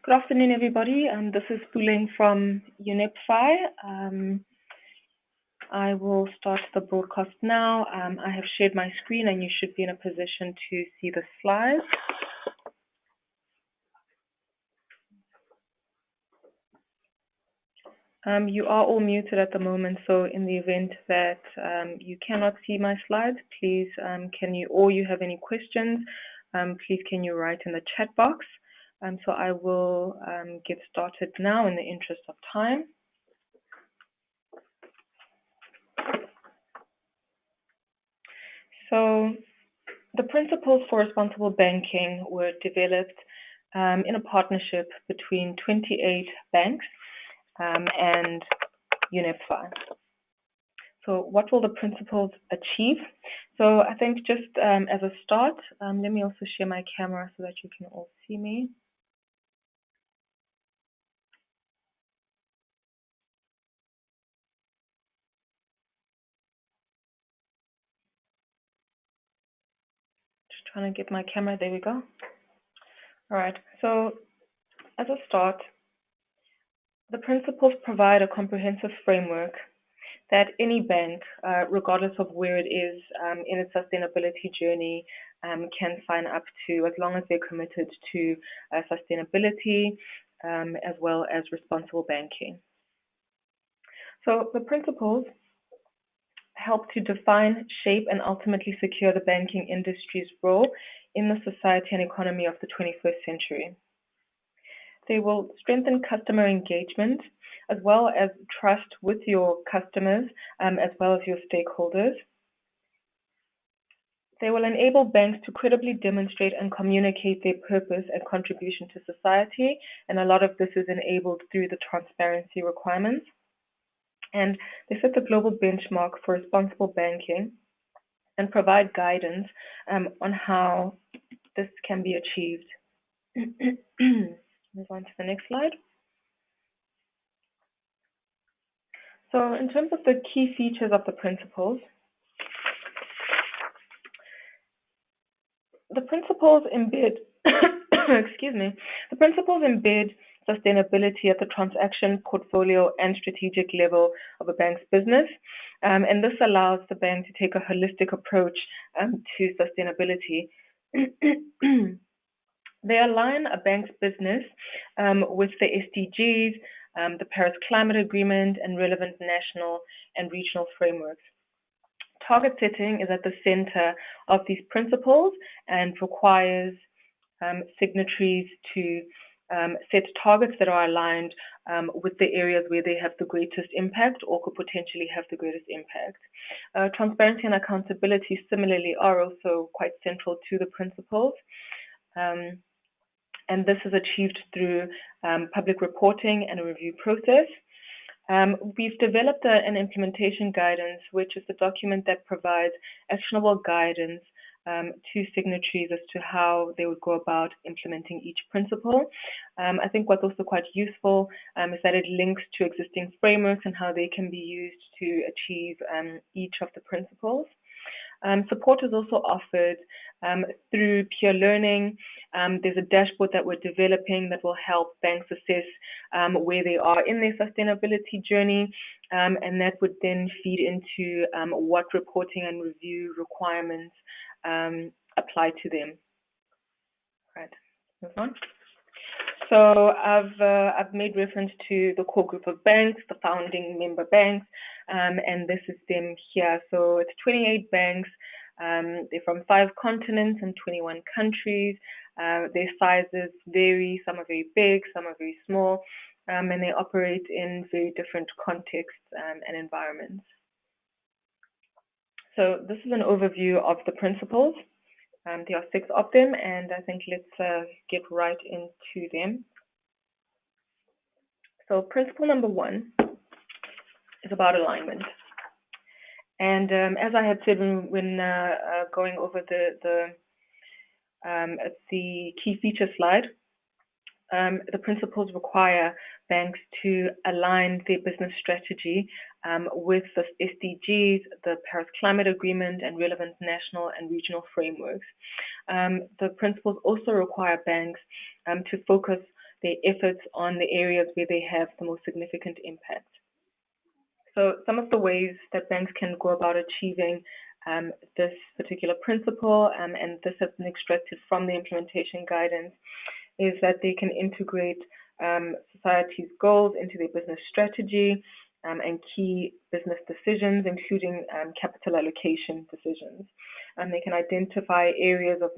Good afternoon, everybody. This is Puleng from UNEP-FI. I will start the broadcast now. I have shared my screen and you should be in a position to see the slides. You are all muted at the moment, so in the event that you cannot see my slides, please or you have any questions, please can you write in the chat box. So I will get started now in the interest of time. So the principles for responsible banking were developed in a partnership between 28 banks and UNEP-FI. So what will the principles achieve? So I think just as a start, let me also share my camera so that you can all see me. Just trying to get my camera, there we go. All right, so as a start, the principles provide a comprehensive framework that any bank, regardless of where it is in its sustainability journey, can sign up to, as long as they're committed to sustainability as well as responsible banking. So the principles help to define, shape, and ultimately secure the banking industry's role in the society and economy of the 21st century. They will strengthen customer engagement as well as trust with your customers as well as your stakeholders. They will enable banks to credibly demonstrate and communicate their purpose and contribution to society, and a lot of this is enabled through the transparency requirements. And they set the global benchmark for responsible banking and provide guidance on how this can be achieved. Move on to the next slide. So in terms of the key features of the principles, the principles embed, the principles embed sustainability at the transaction, portfolio, and strategic level of a bank's business. And this allows the bank to take a holistic approach to sustainability. They align a bank's business with the SDGs, the Paris Climate Agreement, and relevant national and regional frameworks. Target setting is at the center of these principles and requires signatories to set targets that are aligned with the areas where they have the greatest impact or could potentially have the greatest impact. Transparency and accountability similarly are also quite central to the principles. And this is achieved through public reporting and a review process. We've developed an implementation guidance, which is the document that provides actionable guidance to signatories as to how they would go about implementing each principle. I think what's also quite useful is that it links to existing frameworks and how they can be used to achieve each of the principles. Support is also offered through peer learning. There's a dashboard that we're developing that will help banks assess where they are in their sustainability journey, and that would then feed into what reporting and review requirements apply to them. Right, move on. So I've made reference to the core group of banks, the founding member banks, and this is them here. So it's 28 banks. They're from 5 continents and 21 countries. Their sizes vary. Some are very big, some are very small, and they operate in very different contexts and environments. So this is an overview of the principles. There are 6 of them, and I think let's get right into them. So principle number 1 is about alignment. And as I had said when going over the key feature slide, the principles require banks to align their business strategy with the SDGs, the Paris Climate Agreement, and relevant national and regional frameworks. The principles also require banks to focus their efforts on the areas where they have the most significant impact. So some of the ways that banks can go about achieving this particular principle, and this has been extracted from the implementation guidance, is that they can integrate society's goals into their business strategy and key business decisions, including capital allocation decisions. They can identify areas of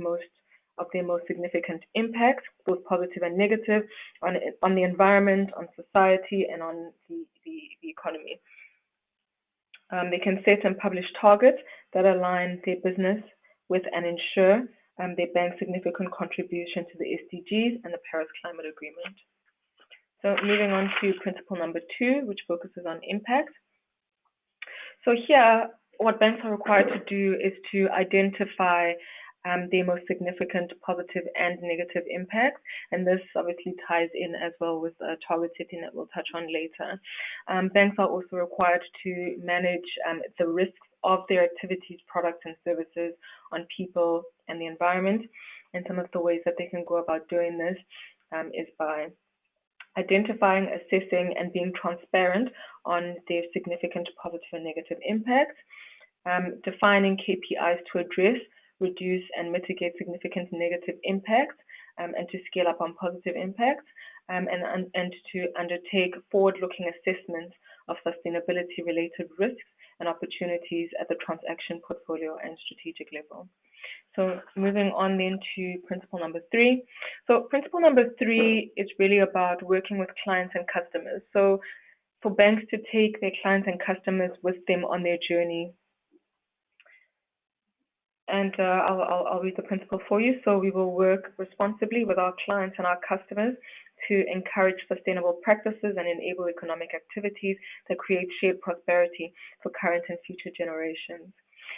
their most significant impact, both positive and negative, on the environment, on society, and on the economy. They can set and publish targets that align their business with and ensure their bank's significant contribution to the SDGs and the Paris Climate Agreement. So moving on to principle number 2, which focuses on impact. So here, what banks are required to do is to identify their most significant positive and negative impact, and this obviously ties in as well with target setting that we'll touch on later. Banks are also required to manage the risks of their activities, products, and services on people and the environment, and some of the ways that they can go about doing this is by identifying, assessing, and being transparent on their significant positive and negative impact, defining KPIs to address, reduce, and mitigate significant negative impacts, and to scale up on positive impacts, and to undertake forward-looking assessments of sustainability-related risks and opportunities at the transaction, portfolio, and strategic level. So moving on then to principle number 3. So principle number 3 is really about working with clients and customers. So for banks to take their clients and customers with them on their journey. And I'll read the principle for you. So we will work responsibly with our clients and our customers to encourage sustainable practices and enable economic activities that create shared prosperity for current and future generations.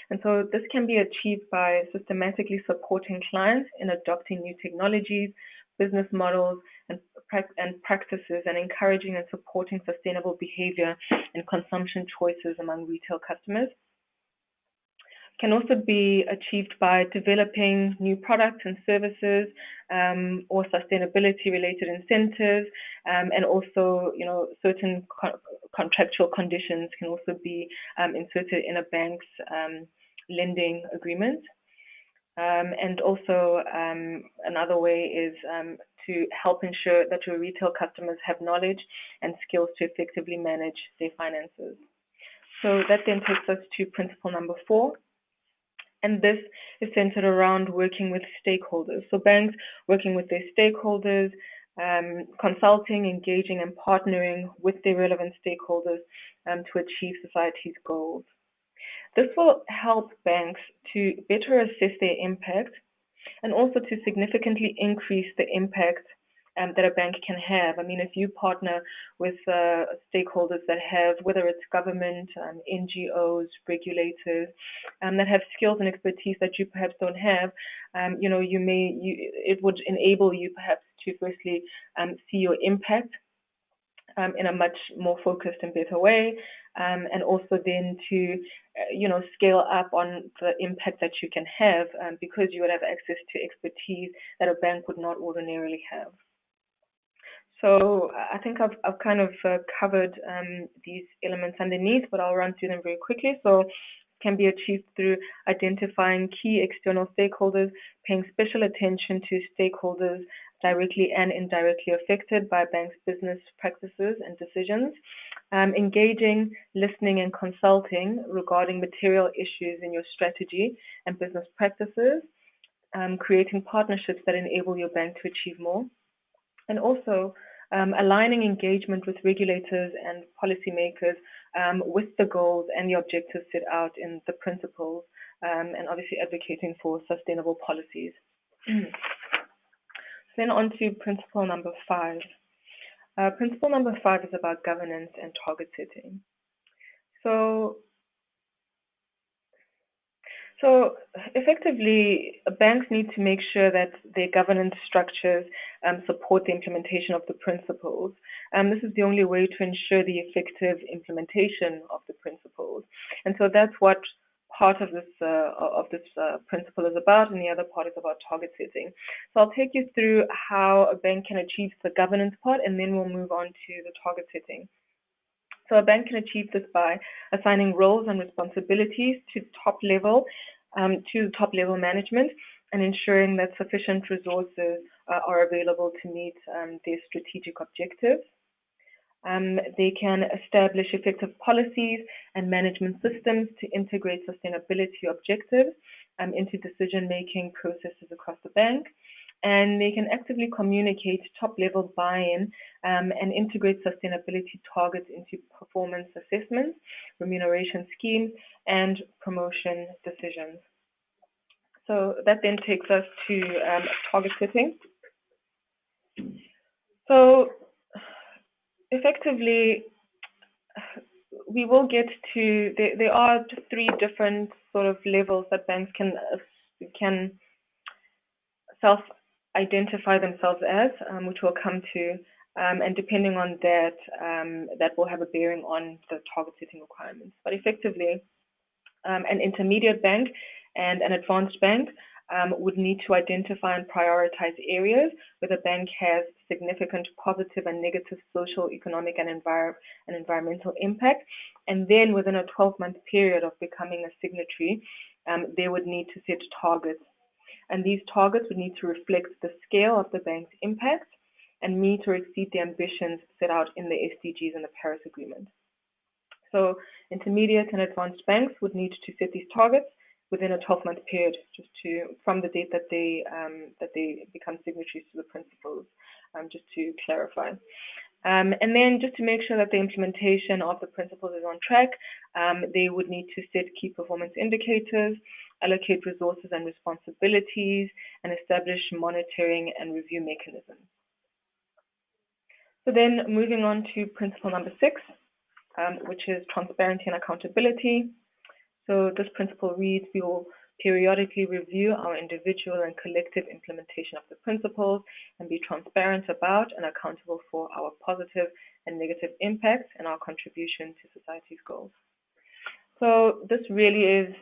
And so this can be achieved by systematically supporting clients in adopting new technologies, business models, and practices, and encouraging and supporting sustainable behavior and consumption choices among retail customers. Can also be achieved by developing new products and services or sustainability-related incentives, and also, certain contractual conditions can also be inserted in a bank's lending agreement. And also, another way is to help ensure that your retail customers have knowledge and skills to effectively manage their finances. So that then takes us to principle number 4. And this is centered around working with stakeholders. So banks working with their stakeholders, consulting, engaging, and partnering with their relevant stakeholders to achieve society's goals. This will help banks to better assess their impact and also to significantly increase the impact that a bank can have. I mean, if you partner with stakeholders that have, whether it's government, NGOs, regulators, that have skills and expertise that you perhaps don't have, it would enable you perhaps to firstly see your impact in a much more focused and better way, and also then to scale up on the impact that you can have because you would have access to expertise that a bank would not ordinarily have. So I think I've kind of covered these elements underneath, but I'll run through them very quickly. So it can be achieved through identifying key external stakeholders, paying special attention to stakeholders directly and indirectly affected by banks' business practices and decisions, engaging, listening, and consulting regarding material issues in your strategy and business practices, creating partnerships that enable your bank to achieve more, and also aligning engagement with regulators and policymakers with the goals and the objectives set out in the principles, and obviously advocating for sustainable policies. Then on to principle number 5. Principle number 5 is about governance and target setting. So effectively, banks need to make sure that their governance structures support the implementation of the principles. This is the only way to ensure the effective implementation of the principles. And so that's what part of this principle is about, and the other part is about target setting. So I'll take you through how a bank can achieve the governance part, and then we'll move on to the target setting. So a bank can achieve this by assigning roles and responsibilities to top level management, and ensuring that sufficient resources are available to meet their strategic objectives. They can establish effective policies and management systems to integrate sustainability objectives into decision-making processes across the bank. And they can actively communicate top-level buy-in and integrate sustainability targets into performance assessments, remuneration schemes, and promotion decisions. So that then takes us to target setting. So effectively, we will get to, there are just three different sort of levels that banks can self-identify themselves as, which we'll come to, and depending on that, that will have a bearing on the target setting requirements. But effectively, an intermediate bank and an advanced bank would need to identify and prioritize areas where the bank has significant positive and negative social, economic, and environmental impact. And then within a 12-month period of becoming a signatory, they would need to set targets. And these targets would need to reflect the scale of the bank's impact and meet or exceed the ambitions set out in the SDGs and the Paris Agreement. So intermediate and advanced banks would need to set these targets within a 12-month period, from the date that they become signatories to the principles, just to clarify. And then just to make sure that the implementation of the principles is on track, they would need to set key performance indicators, allocate resources and responsibilities, and establish monitoring and review mechanisms. So then moving on to principle number 6, which is transparency and accountability. So this principle reads, we will periodically review our individual and collective implementation of the principles and be transparent about and accountable for our positive and negative impacts and our contribution to society's goals. So this really is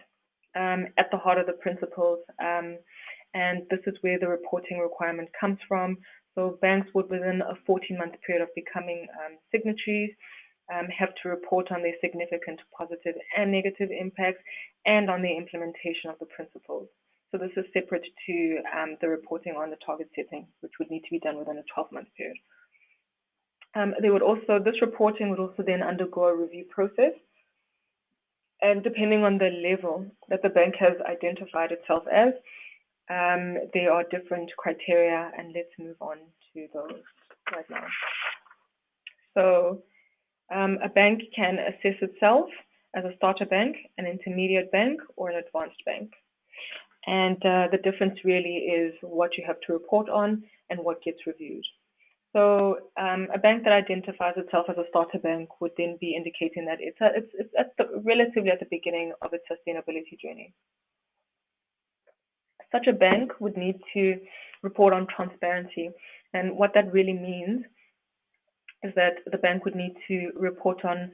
at the heart of the principles, and this is where the reporting requirement comes from. So banks would, within a 14-month period of becoming signatories, have to report on their significant positive and negative impacts and on the implementation of the principles. So this is separate to the reporting on the target setting, which would need to be done within a 12-month period. This reporting would also then undergo a review process, and depending on the level that the bank has identified itself as, there are different criteria, and let's move on to those right now. So a bank can assess itself as a starter bank, an intermediate bank, or an advanced bank. And the difference really is what you have to report on and what gets reviewed. So a bank that identifies itself as a starter bank would then be indicating that it's relatively at the beginning of its sustainability journey. Such a bank would need to report on transparency. And what that really means is that the bank would need to report on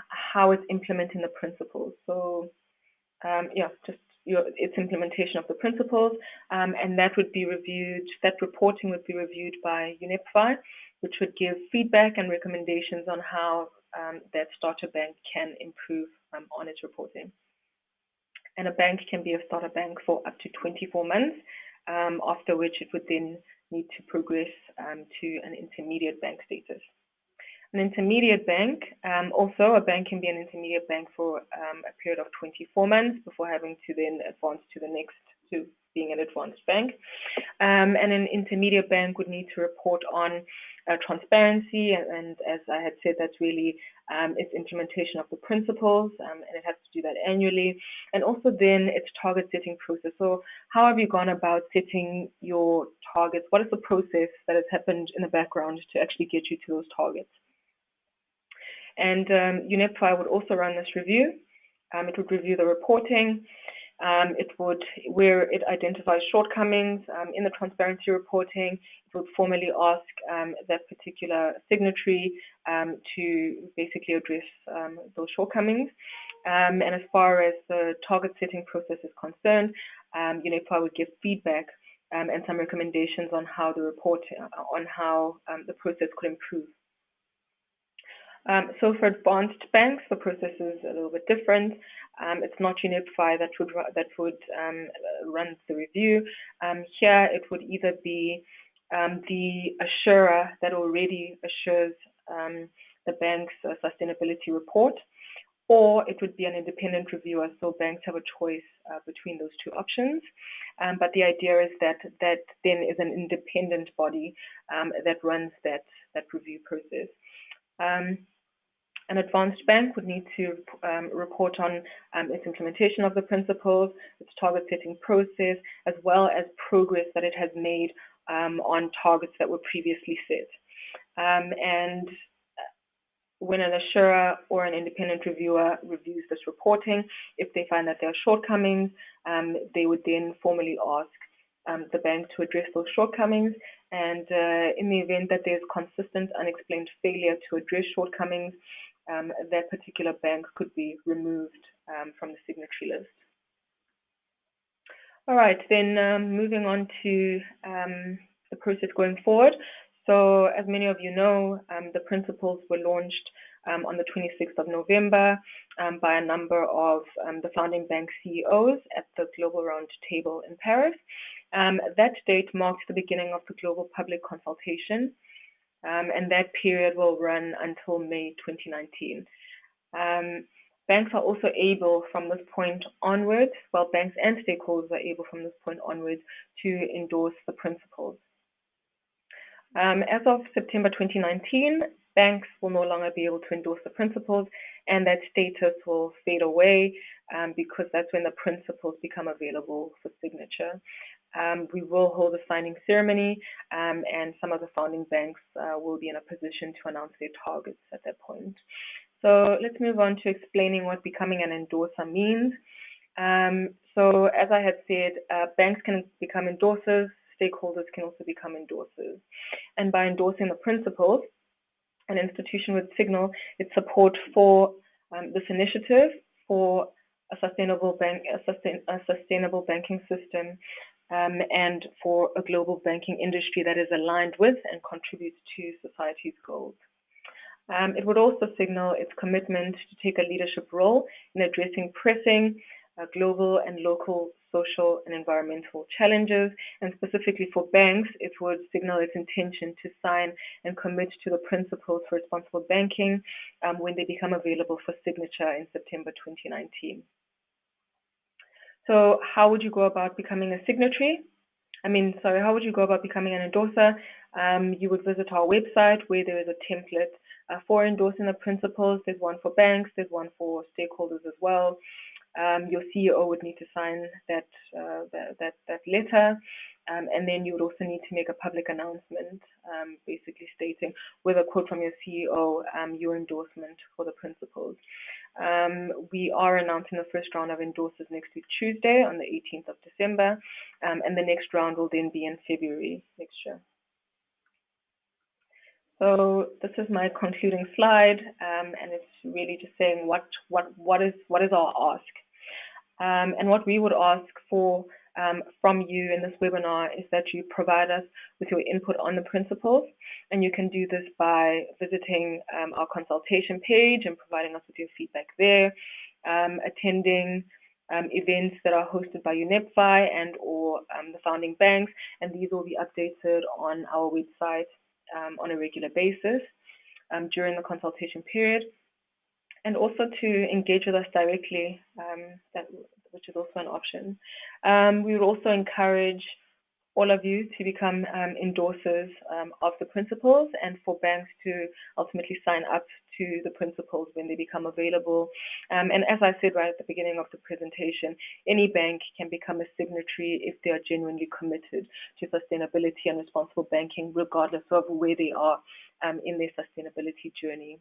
how it's implementing the principles. So, its implementation of the principles, and that would be reviewed. That reporting would be reviewed by UNEPFI, which would give feedback and recommendations on how that starter bank can improve on its reporting. And a bank can be a starter bank for up to 24 months, after which it would then need to progress to an intermediate bank status. An intermediate bank, also a bank can be an intermediate bank for a period of 24 months before having to then advance to the next, to being an advanced bank. And an intermediate bank would need to report on transparency, and as I had said, that's really its implementation of the principles, and it has to do that annually, and also then its target setting process. So how have you gone about setting your targets? What is the process that has happened in the background to actually get you to those targets? And UNEPFI would also run this review. It would review the reporting, Where it identifies shortcomings in the transparency reporting, it would formally ask that particular signatory to basically address those shortcomings. And as far as the target setting process is concerned, UNEPA would give feedback and some recommendations on how the process could improve. So for advanced banks, the process is a little bit different. It's not UNEPA that would run the review. Here, it would either be the assurer that already assures the bank's sustainability report, or it would be an independent reviewer. So banks have a choice between those two options. But the idea is that then is an independent body that runs that review process. An advanced bank would need to report on its implementation of the principles, its target setting process, as well as progress that it has made on targets that were previously set. And when an assurer or an independent reviewer reviews this reporting, if they find that there are shortcomings, they would then formally ask the bank to address those shortcomings. And in the event that there's consistent unexplained failure to address shortcomings, that particular bank could be removed from the signatory list. All right, then moving on to the process going forward. So as many of you know, the principles were launched on the 26th of November by a number of the founding bank CEOs at the Global Round Table in Paris. That date marks the beginning of the global public consultation, and that period will run until May 2019. Banks are also able from this point onwards, well, banks and stakeholders are able from this point onwards to endorse the principles. As of September 2019, banks will no longer be able to endorse the principles, and that status will fade away because that's when the principles become available for signature. We will hold a signing ceremony, and some of the founding banks will be in a position to announce their targets at that point. So let's move on to explaining what becoming an endorser means. So as I had said, banks can become endorsers, stakeholders can also become endorsers. And by endorsing the principles, an institution would signal its support for this initiative for a sustainable banking system, and for a global banking industry that is aligned with and contributes to society's goals. It would also signal its commitment to take a leadership role in addressing pressing global and local social and environmental challenges, and specifically for banks, it would signal its intention to sign and commit to the principles for responsible banking when they become available for signature in September 2019. So how would you go about becoming a signatory? How would you go about becoming an endorser? You would visit our website where there is a template for endorsing the principles. There's one for banks, there's one for stakeholders as well. Your CEO would need to sign that letter, and then you would also need to make a public announcement, basically stating with a quote from your CEO your endorsement for the principles. We are announcing the first round of endorsers next week, Tuesday, on the 18th of December, and the next round will then be in February next year. So this is my concluding slide, and it's really just saying what is our ask, and what we would ask for from you in this webinar is that you provide us with your input on the principles, and you can do this by visiting our consultation page and providing us with your feedback there, attending events that are hosted by UNEPFI and or the founding banks, and these will be updated on our website on a regular basis during the consultation period, and also to engage with us directly, which is also an option. We would also encourage all of you to become endorsers of the principles, and for banks to ultimately sign up to the principles when they become available. And as I said right at the beginning of the presentation, any bank can become a signatory if they are genuinely committed to sustainability and responsible banking, regardless of where they are in their sustainability journey.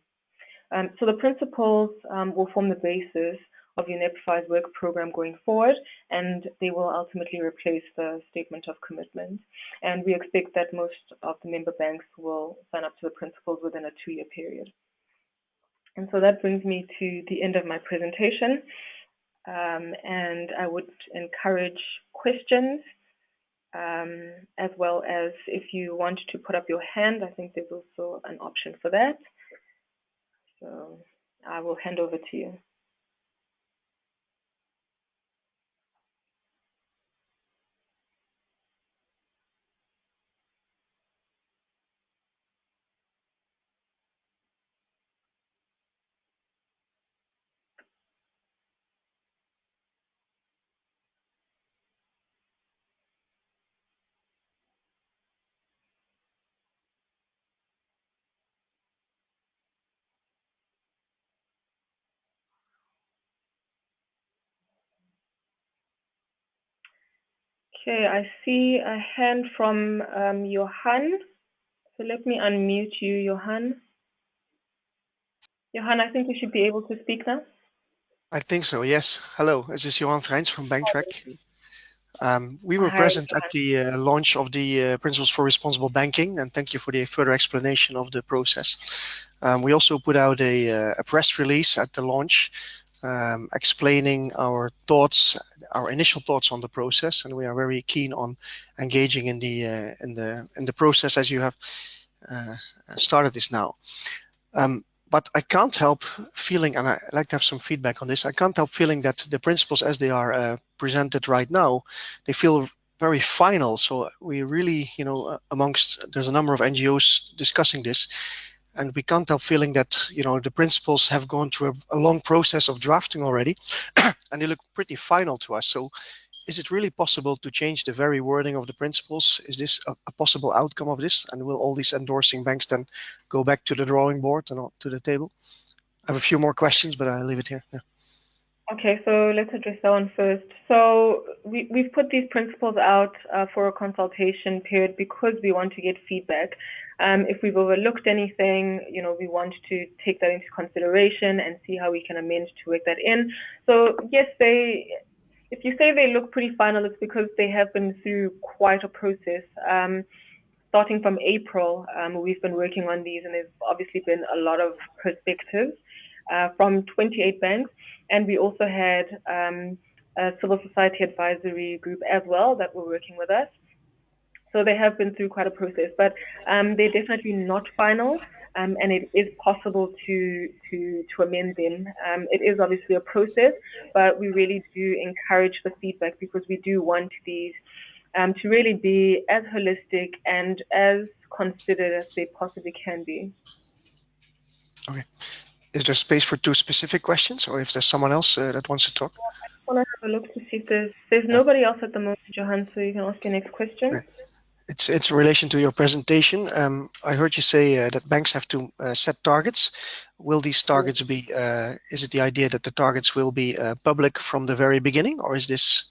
So the principles will form the basis of UNEP-FI's work program going forward, and they will ultimately replace the statement of commitment. And we expect that most of the member banks will sign up to the principles within a 2-year period. And so that brings me to the end of my presentation. And I would encourage questions, as well as if you want to put up your hand. I think there's also an option for that. So I will hand over to you. Okay, I see a hand from Johan. So let me unmute you, Johan. Johan, I think you should be able to speak now. I think so, yes. Hello, this is Johan Freins from Banktrack. We were Hi, present at the launch of the Principles for Responsible Banking, and thank you for the further explanation of the process. We also put out a press release at the launch explaining our thoughts, our initial thoughts on the process, and we are very keen on engaging in the process as you have started this now. But I can't help feeling, and I'd like to have some feedback on this, I can't help feeling that the principles as they are presented right now, they feel very final. So we really, there's a number of NGOs discussing this, and we can't help feeling that, the principles have gone through a long process of drafting already, and they look pretty final to us. So is it really possible to change the very wording of the principles? Is this a possible outcome of this? And will all these endorsing banks then go back to the drawing board and to the table? I have a few more questions, but I'll leave it here. Yeah. Okay, so let's address that one first. So we've put these principles out for a consultation period because we want to get feedback. If we've overlooked anything, we want to take that into consideration and see how we can amend to work that in. So yes, if you say they look pretty final, it's because they have been through quite a process. Starting from April, we've been working on these, and there's obviously been a lot of perspectives from 28 banks. And we also had a civil society advisory group as well that were working with us. So they have been through quite a process, but they're definitely not final, and it is possible to amend them. It is obviously a process, but we really do encourage the feedback because we do want these to really be as holistic and as considered as they possibly can be. Okay. Is there space for two specific questions, or if there's someone else that wants to talk? I just want to have a look to see if there's nobody else at the moment, Johan, so you can ask your next question. Okay. It's in relation to your presentation. I heard you say that banks have to set targets. Will these targets be, is it the idea that the targets will be public from the very beginning, or is this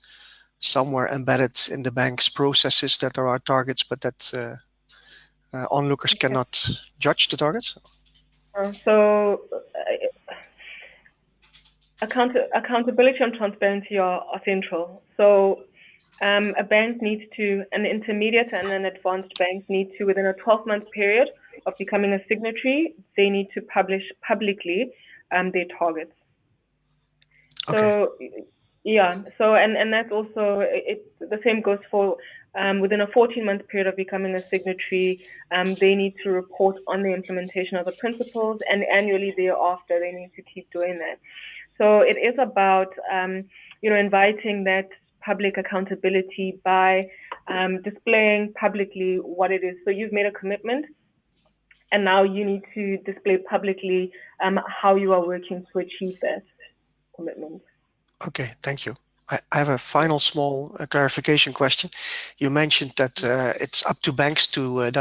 somewhere embedded in the bank's processes that there are targets, but that onlookers cannot judge the targets? So accountability and transparency are central. So a bank needs to, an intermediate and an advanced bank need to, within a 12-month period of becoming a signatory, they need to publish publicly their targets. Okay. So yeah, so and that's also the same goes for within a 14-month period of becoming a signatory, they need to report on the implementation of the principles, and annually thereafter they need to keep doing that. So it is about inviting that public accountability by displaying publicly what it is. So you've made a commitment, and now you need to display publicly how you are working to achieve that commitment. Okay, thank you. I have a final small clarification question. You mentioned that it's up to banks to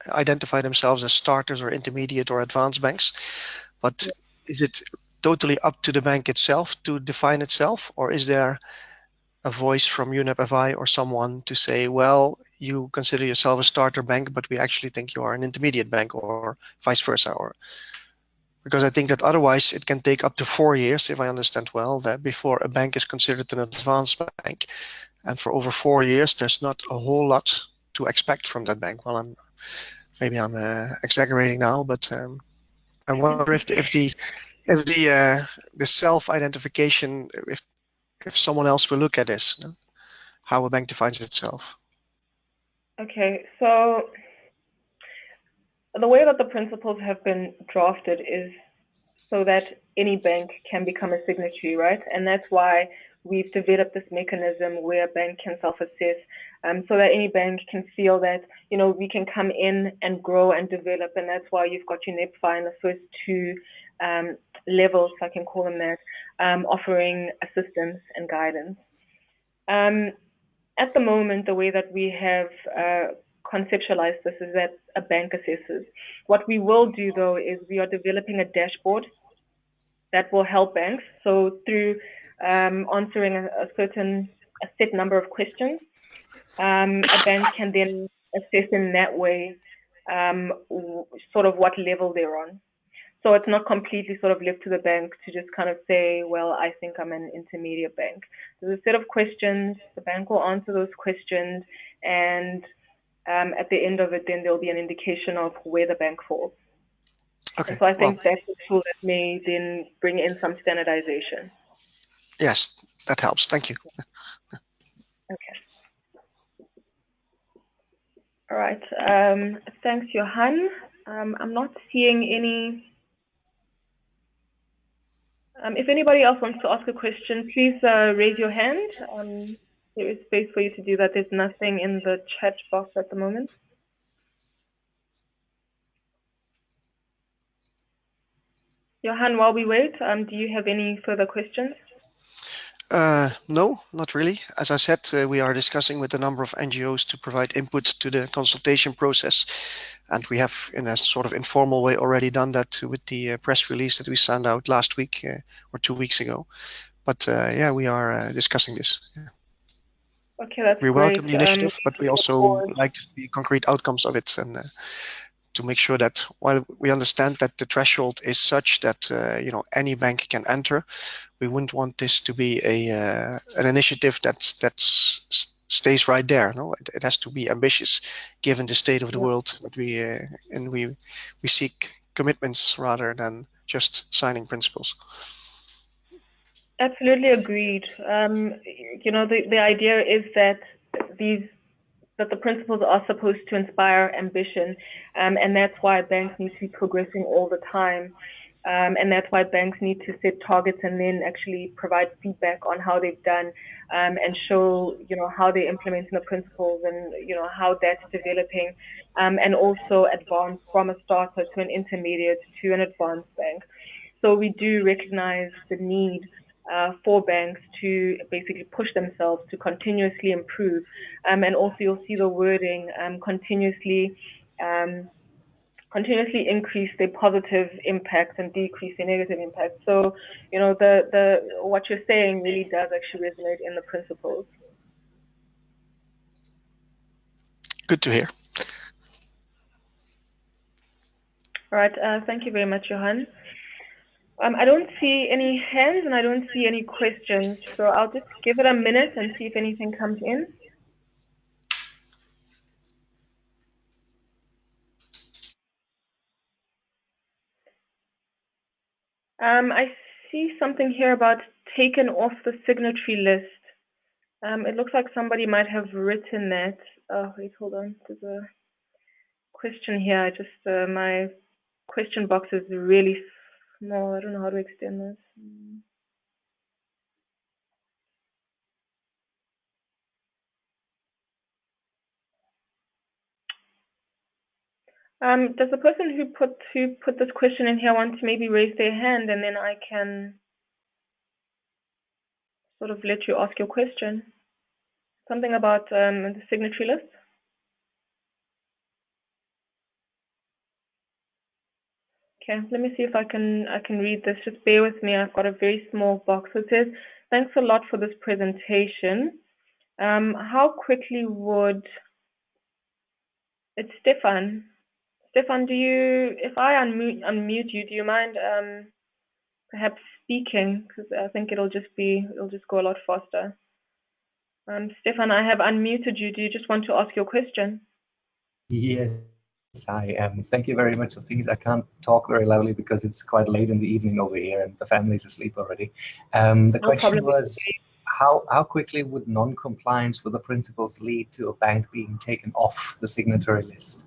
identify themselves as starters or intermediate or advanced banks, but is it totally up to the bank itself to define itself, or is there a voice from UNEP-FI or someone to say, well, you consider yourself a starter bank, but we actually think you are an intermediate bank, or vice versa? Or Because I think that otherwise it can take up to 4 years, if I understand well, that before a bank is considered an advanced bank. And for over 4 years, there's not a whole lot to expect from that bank. Well, maybe I'm exaggerating now, but I wonder if the self-identification, if someone else will look at this, how a bank defines itself. Okay, so the way that the principles have been drafted is so that any bank can become a signatory, right? And that's why we've developed this mechanism where a bank can self-assess, so that any bank can feel that, we can come in and grow and develop. And that's why you've got your NEPFI in the first two levels, if I can call them that, offering assistance and guidance. At the moment, the way that we have conceptualized this is that a bank assesses. What we will do, though, is we are developing a dashboard that will help banks. So through answering a set number of questions, a bank can then assess in that way sort of what level they're on. So it's not completely sort of left to the bank to just kind of say, well, I think I'm an intermediate bank. There's a set of questions. The bank will answer those questions, and at the end of it, then there'll be an indication of where the bank falls. And Okay, so I well, think that's a tool that may then bring in some standardization. yes, that helps. Thank you. Okay. All right. Thanks, Johan. I'm not seeing any. If anybody else wants to ask a question, please raise your hand. There is space for you to do that. There's nothing in the chat box at the moment. Johan, while we wait, do you have any further questions? No, not really. As I said, we are discussing with a number of NGOs to provide input to the consultation process. And we have, in a sort of informal way, already done that with the press release that we sent out last week or 2 weeks ago. But yeah, we are discussing this. Yeah. Okay, that's We great. welcome the initiative, but we also Forward. like the concrete outcomes of it, and to make sure that while we understand that the threshold is such that any bank can enter, we wouldn't want this to be an initiative that stays right there. No, it has to be ambitious, given the state of the world that we seek commitments rather than just signing principles. Absolutely agreed. The idea is that the principles are supposed to inspire ambition, and that's why banks need to be progressing all the time. And that's why banks need to set targets and then actually provide feedback on how they've done, and show, how they're implementing the principles and, how that's developing, and also advance from a starter to an intermediate to an advanced bank. So we do recognize the need for banks to basically push themselves to continuously improve. And also you'll see the wording continuously increase their positive impacts and decrease their negative impacts. So, the what you're saying really does actually resonate in the principles. Good to hear. All right. Thank you very much, Johan. I don't see any hands and I don't see any questions. So I'll just give it a minute and see if anything comes in. I see something here about taken off the signatory list. It looks like somebody might have written that. Oh, wait, hold on. There's a question here. My question box is really small. I don't know how to extend this. Does the person who put this question in here want to maybe raise their hand, and then I can sort of let you ask your question? Something about the signatory list? Okay, let me see if I can read this. Just bear with me. I've got a very small box. It says, "Thanks a lot for this presentation. How quickly would..." It's Stefan. Stefan, if I unmute you, do you mind perhaps speaking? Because I think it'll just go a lot faster. Stefan, I have unmuted you. Do you just want to ask your question? Yes, I am. Thank you very much. The thing is, I can't talk very loudly because it's quite late in the evening over here and the family's asleep already. The No question problem. was, how quickly would non-compliance with the principles lead to a bank being taken off the signatory list?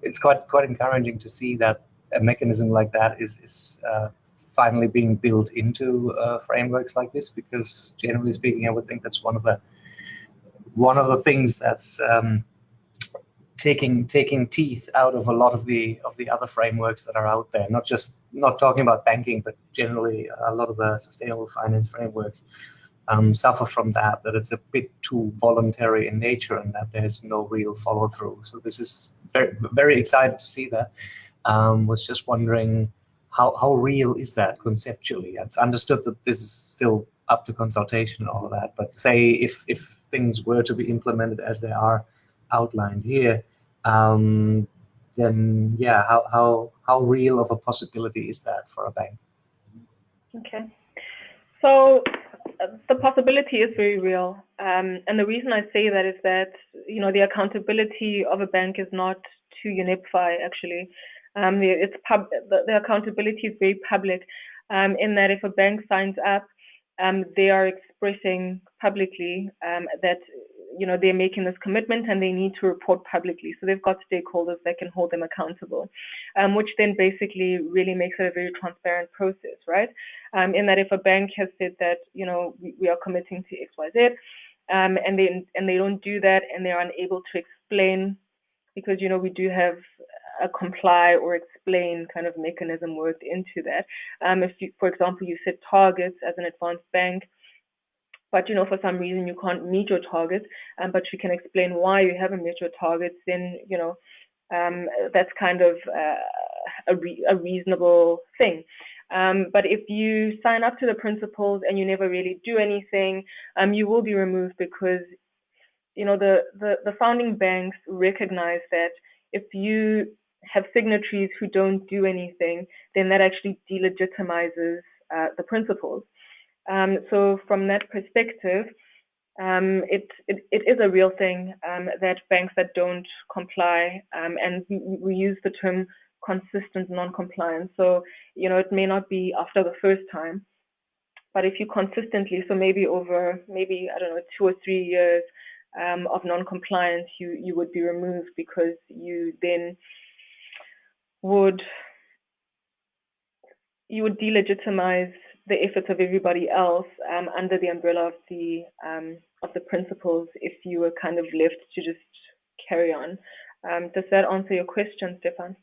It's quite encouraging to see that a mechanism like that is finally being built into frameworks like this, because generally speaking, I would think that's one of the things that's taking teeth out of a lot of the other frameworks that are out there. Not talking about banking, but generally a lot of the sustainable finance frameworks suffer from that it's a bit too voluntary in nature and that there's no real follow through. So this is very, very excited to see that. Was just wondering how real is that conceptually? It's understood that this is still up to consultation and all of that, but say if things were to be implemented as they are outlined here, then yeah, how real of a possibility is that for a bank? Okay. So the possibility is very real. And the reason I say that is that, the accountability of a bank is not to UNIPFI, actually. The accountability is very public, in that if a bank signs up, they are expressing publicly that they're making this commitment and they need to report publicly. So they've got stakeholders that can hold them accountable, which then basically really makes it a very transparent process, right? In that if a bank has said that we are committing to XYZ, and they don't do that and they're unable to explain, because we do have a comply or explain kind of mechanism worked into that. If you, for example, you set targets as an advanced bank, but for some reason you can't meet your targets, but you can explain why you haven't met your targets, then that's kind of a reasonable thing. But if you sign up to the principles and you never really do anything, you will be removed, because the founding banks recognize that if you have signatories who don't do anything, then that actually delegitimizes the principles. So from that perspective, it is a real thing that banks that don't comply, and we use the term consistent non-compliance. So it may not be after the first time, but if you consistently, so maybe over I don't know 2 or 3 years of non-compliance, you would be removed, because you then would delegitimize the efforts of everybody else under the umbrella of the principles, if you were kind of left to just carry on. Does that answer your question, Stefan?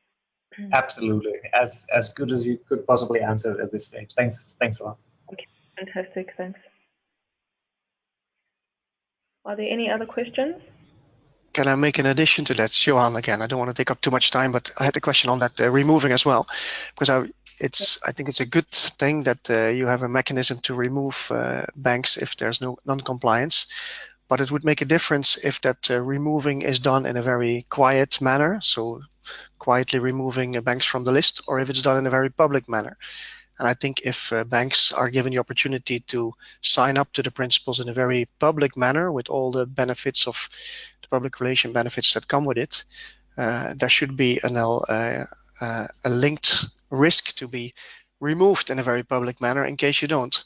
Absolutely, as good as you could possibly answer it at this stage. Thanks a lot. Okay, fantastic, thanks. Are there any other questions? Can I make an addition to that, Johan? Again, I don't want to take up too much time, but I had a question on that removing as well, because I think it's a good thing that you have a mechanism to remove banks if there's no non-compliance. But it would make a difference if that removing is done in a very quiet manner, so quietly removing banks from the list, or if it's done in a very public manner. And I think if banks are given the opportunity to sign up to the principles in a very public manner with all the benefits of the public relation benefits that come with it, there should be a linked risk to be removed in a very public manner in case you don't,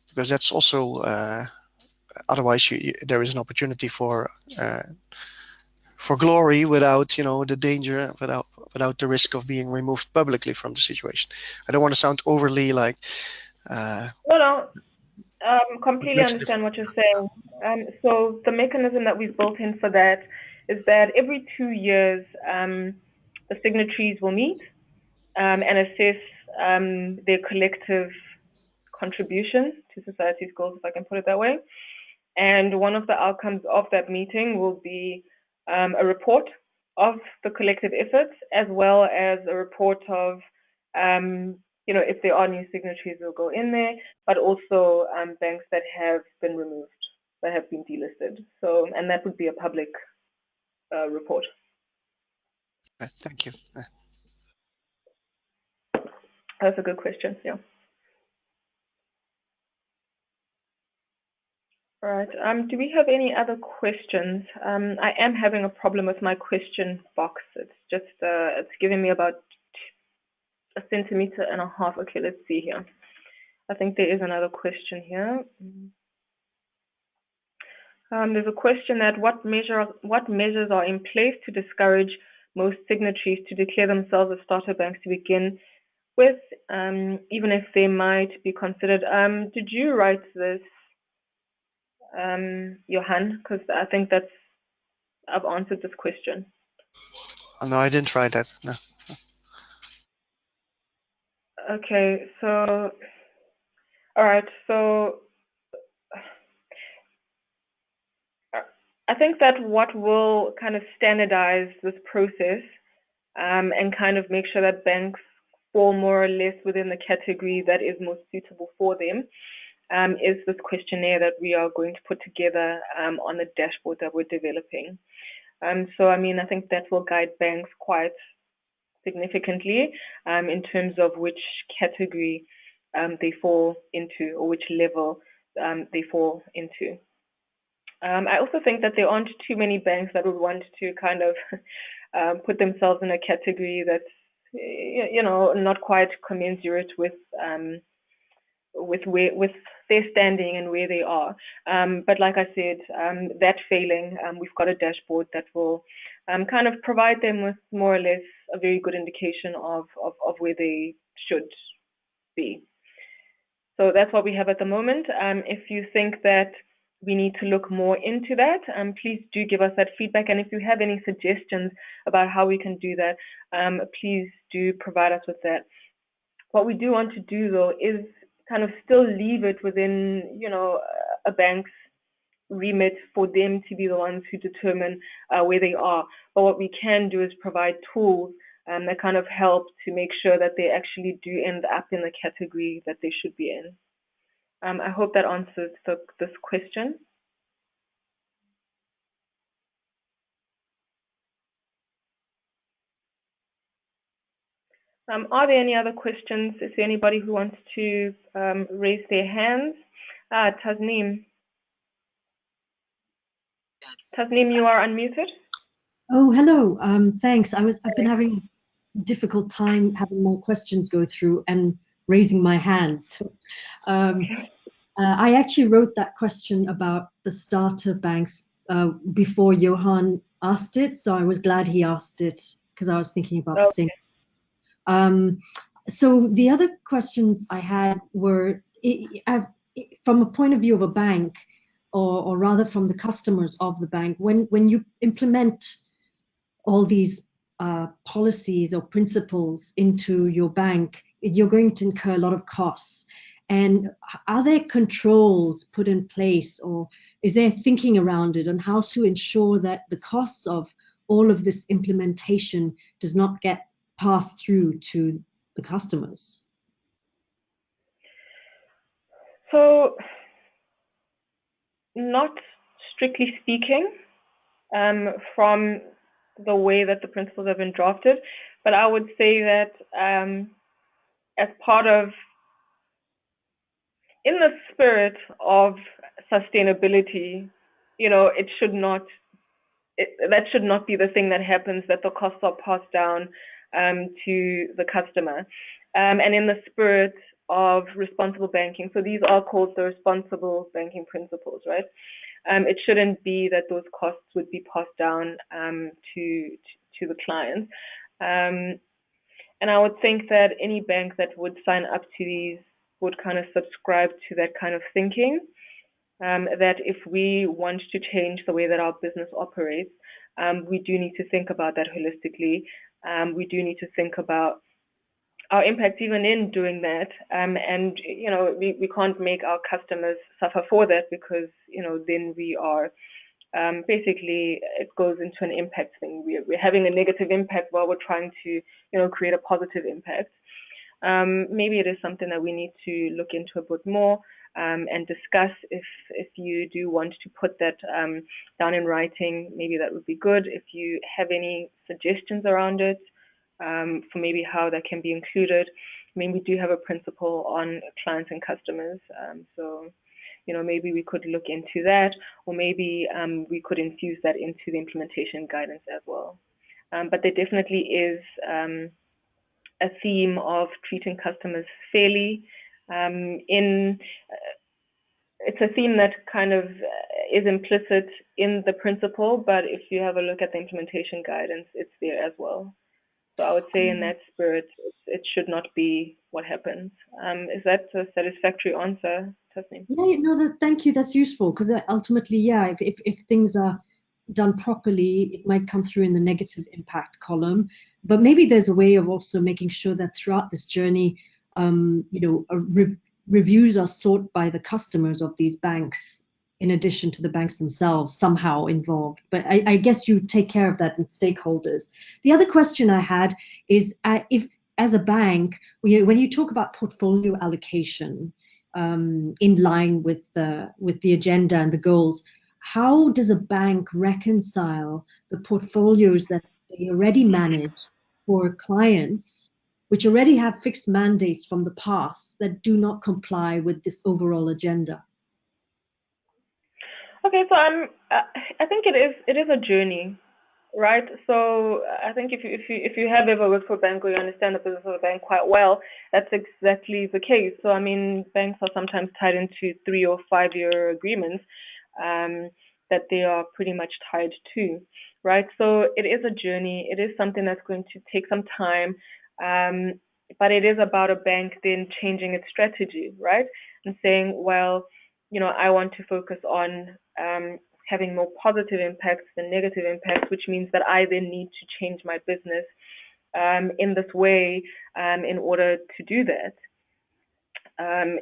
because that's also otherwise there is an opportunity for glory without the danger, without the risk of being removed publicly from the situation. I don't want to sound overly like No, completely understand what you're saying. So the mechanism that we've built in for that is that every 2 years, the signatories will meet and assess their collective contribution to society's goals, if I can put it that way. And one of the outcomes of that meeting will be a report of the collective efforts, as well as a report of, if there are new signatories, will go in there, but also banks that have been removed, that have been delisted. So, and that would be a public report. Thank you. That's a good question. Yeah. All right. Do we have any other questions? I am having a problem with my question box. It's just it's giving me about 1.5 centimeters. Okay, let's see here. I think there is another question here. There's a question that what measures are in place to discourage most signatories to declare themselves as starter banks to begin with, even if they might be considered. Did you write this, Johan? Because I think I've answered this question. Oh, no, I didn't write that. No. Okay, so all right, so I think that what will kind of standardize this process and kind of make sure that banks fall more or less within the category that is most suitable for them is this questionnaire that we are going to put together on the dashboard that we're developing. So, I mean, I think that will guide banks quite significantly in terms of which category they fall into or which level they fall into. I also think that there aren't too many banks that would want to kind of put themselves in a category that's, you know, not quite commensurate with their standing and where they are. But like I said, that failing, we've got a dashboard that will kind of provide them with more or less a very good indication of where they should be. So that's what we have at the moment. If you think that we need to look more into that, please do give us that feedback. And if you have any suggestions about how we can do that, please do provide us with that. What we do want to do, though, is kind of still leave it within, you know, a bank's remit for them to be the ones who determine where they are. But what we can do is provide tools that kind of help to make sure that they actually do end up in the category that they should be in. I hope that answers this question. Are there any other questions? Is there anybody who wants to raise their hands? Tasneem. Tasneem, you are unmuted. Oh, hello. Thanks. I've been having a difficult time having more questions go through and raising my hands. I actually wrote that question about the starter banks before Johan asked it, so I was glad he asked it because I was thinking about the same. So the other questions I had were from a point of view of a bank, or rather from the customers of the bank, when you implement all these policies or principles into your bank, you're going to incur a lot of costs. And are there controls put in place, or is there thinking around it on how to ensure that the costs of all of this implementation does not get passed through to the customers? So, not strictly speaking, from the way that the principles have been drafted, but I would say that as part of, in the spirit of sustainability, you know, that should not be the thing that happens, that the costs are passed down to the customer. And in the spirit of responsible banking, so these are called the responsible banking principles, right? It shouldn't be that those costs would be passed down to the client. And I would think that any bank that would sign up to these would kind of subscribe to that kind of thinking, that if we want to change the way that our business operates, we do need to think about that holistically. We do need to think about our impact even in doing that. And, you know, we can't make our customers suffer for that, because, you know, then we are basically, it goes into an impact thing. We're having a negative impact while we're trying to, you know, create a positive impact. maybe it is something that we need to look into a bit more and discuss. If you do want to put that down in writing, maybe that would be good. If you have any suggestions around it for maybe how that can be included. I mean, we do have a principle on clients and customers, so maybe we could look into that, or maybe we could infuse that into the implementation guidance as well. But there definitely is a theme of treating customers fairly. It's a theme that kind of is implicit in the principle, but if you have a look at the implementation guidance, it's there as well. So I would say in that spirit, it should not be what happens. Is that a satisfactory answer, Tasneem? Yeah, no, thank you. That's useful because ultimately, yeah, if things are done properly, it might come through in the negative impact column. But maybe there's a way of also making sure that throughout this journey, reviews are sought by the customers of these banks in addition to the banks themselves somehow involved. But I guess you take care of that with stakeholders. The other question I had is if, as a bank, when you talk about portfolio allocation in line with the agenda and the goals, how does a bank reconcile the portfolios that they already manage for clients, which already have fixed mandates from the past that do not comply with this overall agenda? Okay, so I think it is a journey, right? So I think if you have ever worked for a bank or you understand the business of a bank quite well, that's exactly the case. So I mean, banks are sometimes tied into 3 or 5 year agreements that they are pretty much tied to, right? So it is a journey. It is something that's going to take some time, but it is about a bank then changing its strategy, right? And saying, well, I want to focus on having more positive impacts than negative impacts, which means that I then need to change my business in this way in order to do that.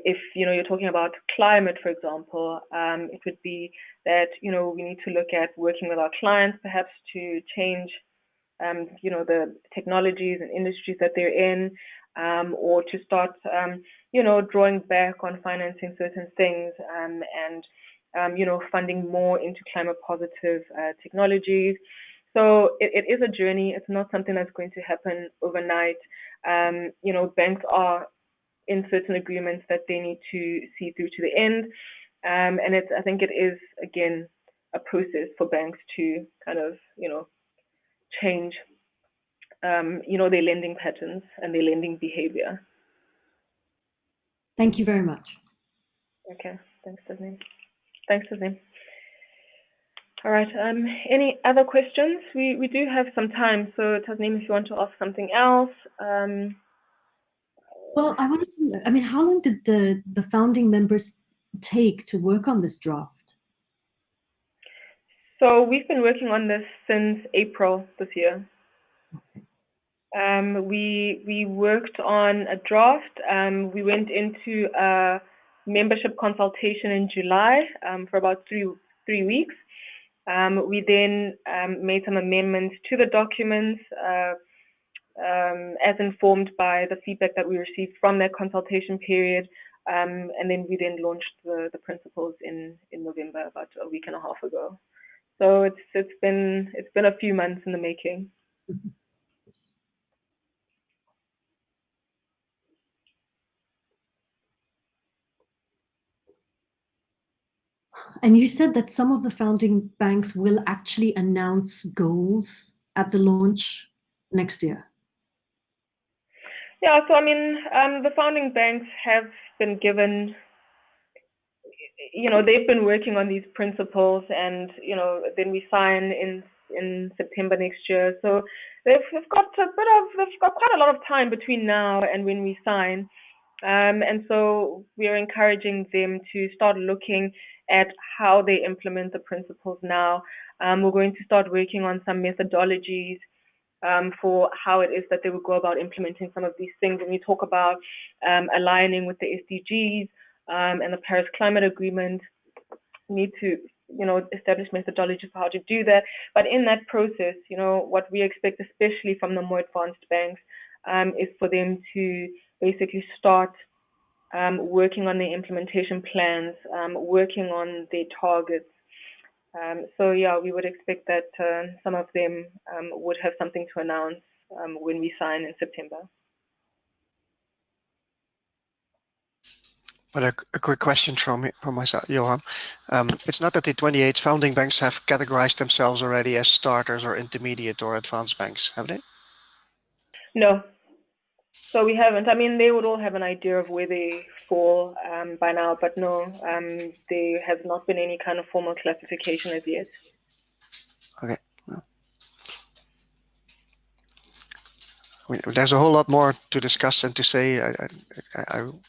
If you're talking about climate, for example, it would be that we need to look at working with our clients, perhaps to change the technologies and industries that they're in, or to start drawing back on financing certain things and funding more into climate positive technologies. So it is a journey. It's not something that's going to happen overnight. Banks are in certain agreements that they need to see through to the end. And I think it is, again, a process for banks to kind of, change, their lending patterns and their lending behavior. Thank you very much. Okay, thanks, Tasneem. All right, any other questions? We do have some time, so Tasneem, if you want to ask something else. Well, I wanted to know, I mean, how long did the founding members take to work on this draft? So we've been working on this since April this year. We worked on a draft. We went into a membership consultation in July for about three weeks. We then made some amendments to the documents as informed by the feedback that we received from that consultation period. And then we then launched the principles in November, about a week and a half ago. So it's been a few months in the making. And you said that some of the founding banks will actually announce goals at the launch next year. Yeah, so I mean, the founding banks have been given, they've been working on these principles, and then we sign in September next year. So they've got quite a lot of time between now and when we sign. And so we are encouraging them to start looking at how they implement the principles now. We're going to start working on some methodologies for how it is that they will go about implementing some of these things. When we talk about aligning with the SDGs and the Paris Climate Agreement, we need to establish methodologies for how to do that. But in that process, what we expect, especially from the more advanced banks, is for them to basically start working on their implementation plans, working on their targets. So yeah, we would expect that some of them would have something to announce when we sign in September. But a quick question from myself, Johan. It's not that the 28 founding banks have categorized themselves already as starters or intermediate or advanced banks, have they? No. So we haven't. I mean, they would all have an idea of where they fall by now, but no, there has not been any kind of formal classification as yet. Okay. There's a whole lot more to discuss and to say. I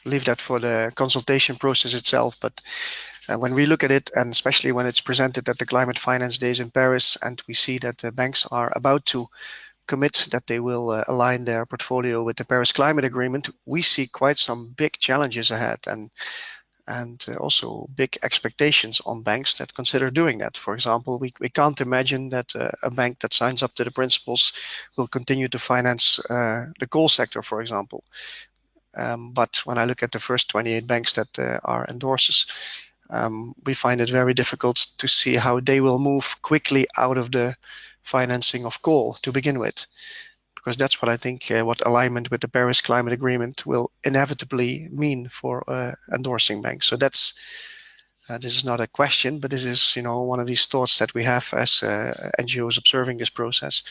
leave that for the consultation process itself. But when we look at it, and especially when it's presented at the Climate Finance Days in Paris, and we see that the banks are about to commit that they will align their portfolio with the Paris Climate Agreement, we see quite some big challenges ahead, and also big expectations on banks that consider doing that. For example, we can't imagine that a bank that signs up to the principles will continue to finance the coal sector, for example. But when I look at the first 28 banks that are endorsers, we find it very difficult to see how they will move quickly out of the financing of coal to begin with, because that's what I think what alignment with the Paris Climate Agreement will inevitably mean for endorsing banks. So that's this is not a question, but this is one of these thoughts that we have as NGOs observing this process.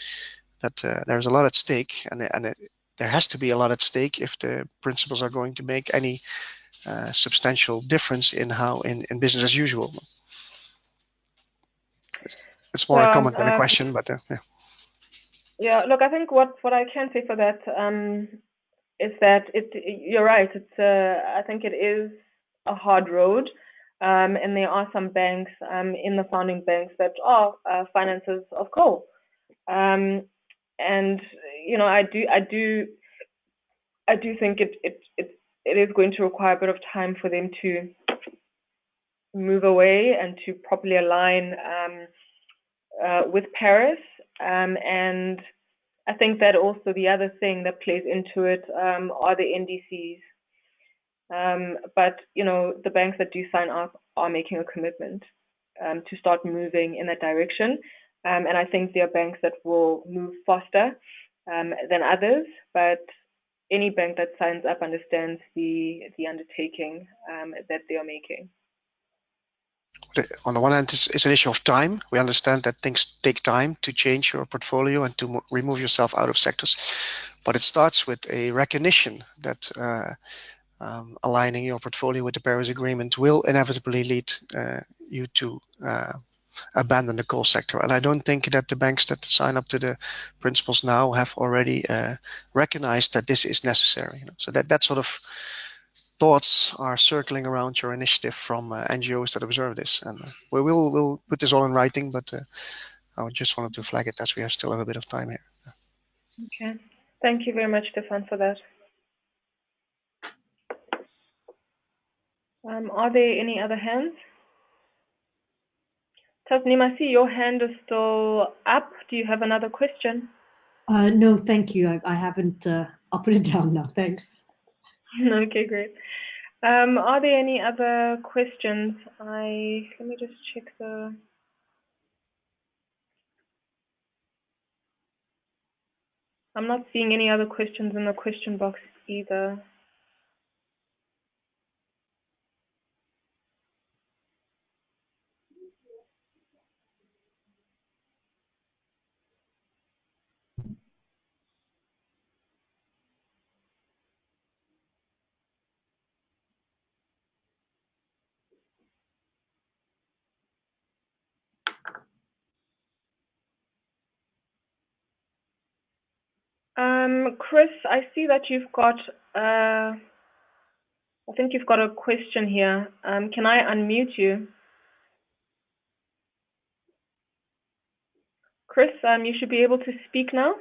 That there's a lot at stake, and there has to be a lot at stake if the principles are going to make any substantial difference in how in business as usual. It's more a comment than a question, but yeah. Yeah, look, I think what I can say for that is that you're right. It's I think it is a hard road, and there are some banks in the founding banks that are financiers of coal, and I do think it is going to require a bit of time for them to move away and to properly align with Paris, and I think that also the other thing that plays into it are the NDCs. But the banks that do sign up are making a commitment to start moving in that direction, and I think there are banks that will move faster than others. But any bank that signs up understands the undertaking that they are making. On the one hand, it's an issue of time. We understand that things take time to change your portfolio and to remove yourself out of sectors. But it starts with a recognition that aligning your portfolio with the Paris Agreement will inevitably lead you to abandon the coal sector. And I don't think that the banks that sign up to the principles now have already recognized that this is necessary. So that sort of thoughts are circling around your initiative from NGOs that observe this, and we'll put this all in writing. But I just wanted to flag it as we still have a bit of time here. Okay, thank you very much, Stefan, for that. Are there any other hands? Tasneem, I see your hand is still up. Do you have another question? No, thank you. I haven't. I'll put it down now. Thanks. Okay, great. Are there any other questions? Let me just check the. I'm not seeing any other questions in the question box either. Chris, I see that you've got. I think you've got a question here. Can I unmute you? Chris, you should be able to speak now.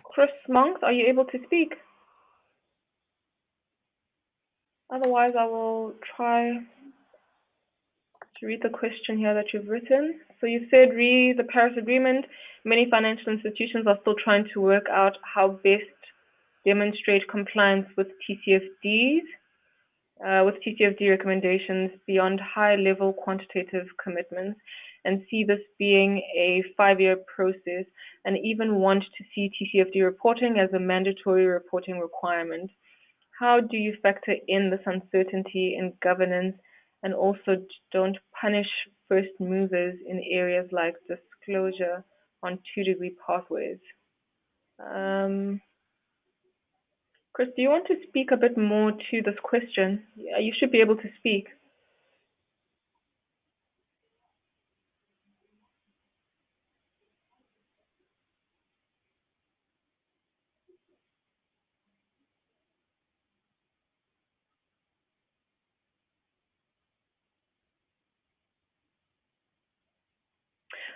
Chris Monks, are you able to speak? Otherwise, I will try. To read the question here that you've written. So you said, the Paris Agreement, many financial institutions are still trying to work out how best demonstrate compliance with TCFD recommendations beyond high-level quantitative commitments, and see this being a 5-year process, and even want to see TCFD reporting as a mandatory reporting requirement. How do you factor in this uncertainty in governance, and also don't punish first movers in areas like disclosure on 2-degree pathways? Chris, do you want to speak a bit more to this question? You should be able to speak.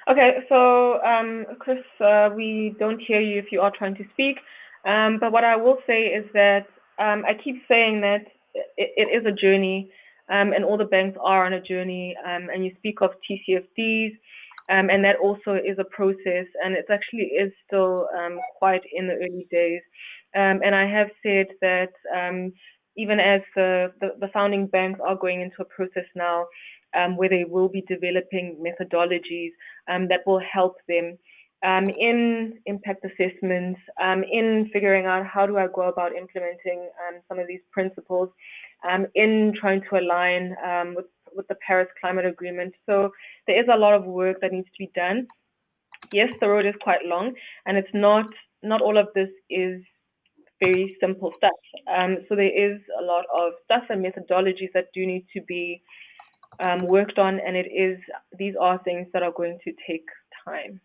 Okay, so Chris, we don't hear you if you are trying to speak. But what I will say is that I keep saying that it is a journey, and all the banks are on a journey. And you speak of TCFDs, and that also is a process, and it actually is still quite in the early days. And I have said that even as the founding banks are going into a process now, where they will be developing methodologies that will help them in impact assessments, in figuring out how do I go about implementing some of these principles, in trying to align with the Paris Climate Agreement. So there is a lot of work that needs to be done. Yes, the road is quite long, and it's not all of this is very simple stuff. So there is a lot of stuff and methodologies that do need to be worked on, and these are things that are going to take time.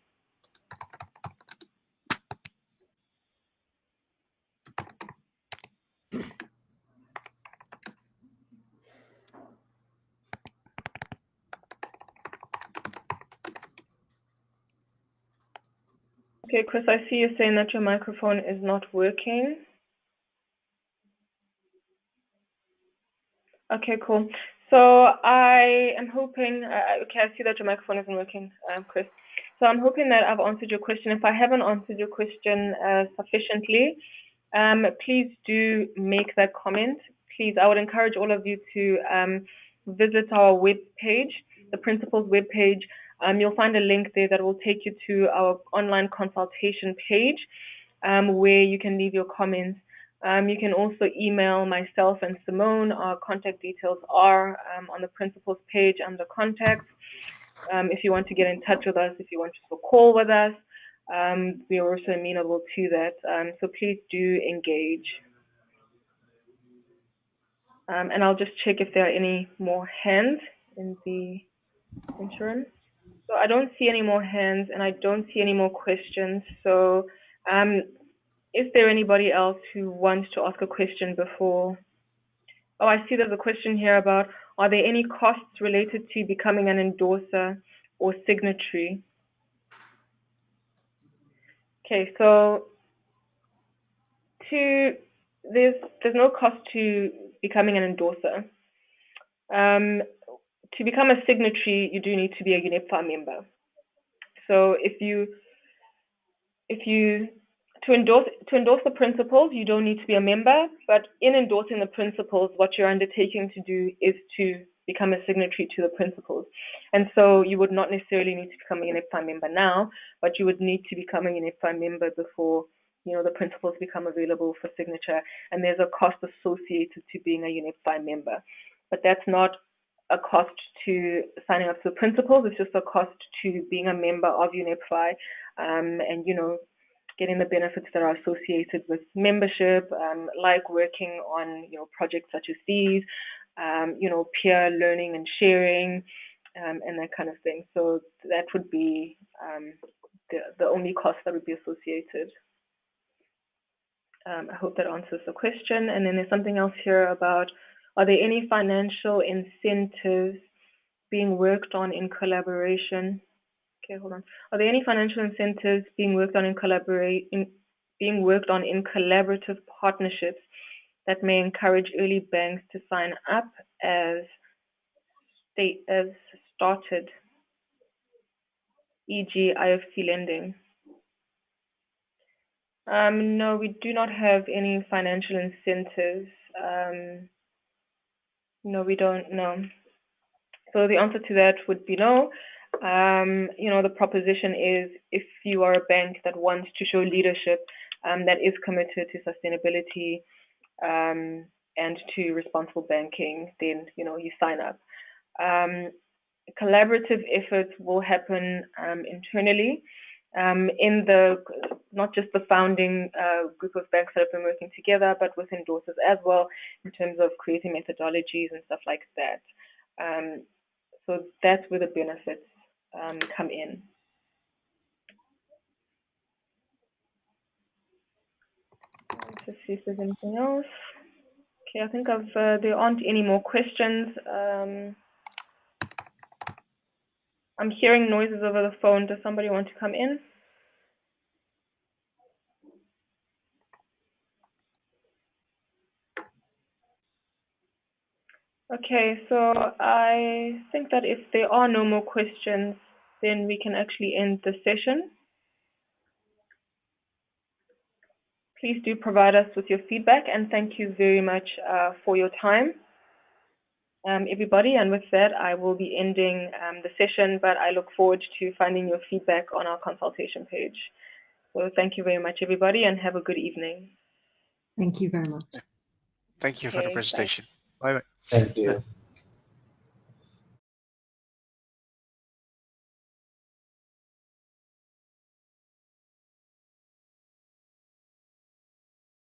Okay, Chris, I see you saying that your microphone is not working. Okay, cool. So I am hoping, okay, I see that your microphone isn't working, Chris. So I'm hoping that I've answered your question. If I haven't answered your question sufficiently, please do make that comment. Please, I would encourage all of you to visit our web page, the Principles web page. You'll find a link there that will take you to our online consultation page, where you can leave your comments. You can also email myself and Simone. Our contact details are on the Principles page under Contacts. If you want to get in touch with us, if you want to call with us, we are also amenable to that. So please do engage. And I'll just check if there are any more hands in the interim. So I don't see any more hands, and I don't see any more questions. So is there anybody else who wants to ask a question before? Oh, I see there's a question here about, are there any costs related to becoming an endorser or signatory? Okay, so there's no cost to becoming an endorser. To become a signatory, you do need to be a UNEPFA member. So to endorse the principles, you don't need to be a member, but in endorsing the principles, what you're undertaking to do is to become a signatory to the principles. And so you would not necessarily need to become a UNEPFA member now, but you would need to become a UNEPFA member before the principles become available for signature. And there's a cost associated to being a UNEPFA member. But that's not a cost to signing up to the principles, it's just a cost to being a member of UNEPFA, and getting the benefits that are associated with membership, like working on projects such as these, peer learning and sharing, and that kind of thing. So that would be the only cost that would be associated. I hope that answers the question. And then there's something else here about, are there any financial incentives being worked on in collaboration? Okay, hold on. Are there any financial incentives being worked on in collaborative partnerships that may encourage early banks to sign up as started, e.g. IFC lending? No, we do not have any financial incentives. No, we don't, no. So the answer to that would be no. The proposition is if you are a bank that wants to show leadership, that is committed to sustainability and to responsible banking, then you sign up. Collaborative efforts will happen internally in not just the founding group of banks that have been working together, but with endorsers as well in terms of creating methodologies and stuff like that. So that's where the benefits come in. Let's just see if there's anything else. Okay, I think there aren't any more questions. I'm hearing noises over the phone. Does somebody want to come in? Okay, so I think that if there are no more questions, then we can actually end the session. Please do provide us with your feedback, and thank you very much for your time, everybody. And with that, I will be ending the session, but I look forward to finding your feedback on our consultation page. So thank you very much, everybody, and have a good evening. Thank you very much. Thank you for the presentation. Bye-bye. Thank you.